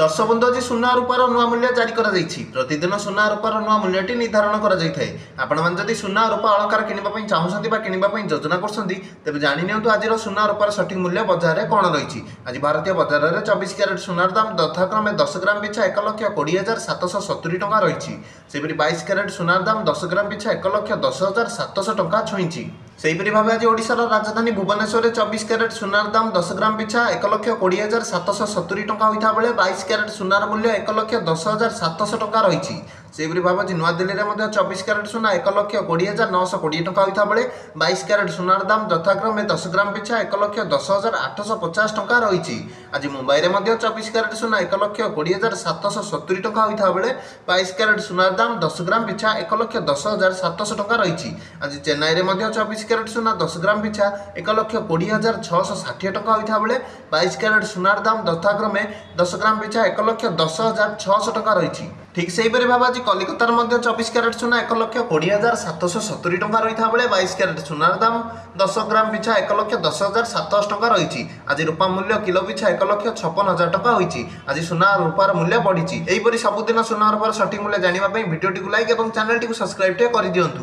दर्शक बंधु आज सुना रूपार नुआ मूल्य जारी प्रतिदिन सुना रूपार नुआ मूल्यटी निर्धारण कर सुना रूपा अलंकार किणवाई चाहूँगी कि योजना कर जानी आज सुना रूपार सठिक मूल्य बजार में कौन रही। आज भारतीय बजार में 24 क्यारेट सुनार दाम यथाक्रमे 10 ग्राम पिछा 1,20,770 टंका रही। 22 क्यारेट सुनार दाम 10 ग्राम पिछा 1,10,700 टंका छुई। सेहीपरि भाव आज ओडिशार राजधानी भुवनेश्वर 24 क्यारेट सुनार दाम 10 ग्राम पिछा 1,20,770 टंका होता बेले 22 क्यारेट सुनार मूल्य 1,10,700 टंका रही। सेहीपरि भाव आज नुआदिल्ली में 24 क्यारेट सुना 1,20,920 टंका होता बेले 22 क्यारेट सुनार दाम यथाक्रमे 10 ग्राम पिछा 1,10,850 टंका रही। आज मुंबई में 24 क्यारेट सुना 1,20,770 टंका होता बेले 22 क्यारेट सुनार दाम 10 ग्राम पिछा 1,10,700 टंका रही। आज चेन्नई में 24 क्यारेट सुना 10 ग्राम पिछा 1,20,660 टंका होता बेले 22 क्यारेट सुनार दाम यथाक्रमे 10 ग्राम पिछा 1,10,600 टंका रही। ठीक से भाव आज कलिकतार 24 क्यारेट सुना 1,20,770 टंका रही बेले 22 क्यारेट सुनार दाम 10 ग्राम पिछा 1,10,700 टंका रही। आज रूपा मूल्य किलो पिछा 1,56,000 टंका होती। आज सुना रूपार मूल्य बढ़ी। यहीपरि सबुदिन सुना रूपार सठिक मूल्य जानापी भिडियोटी को लाइक और चैनल टी सब्सक्राइब कर दिंतु।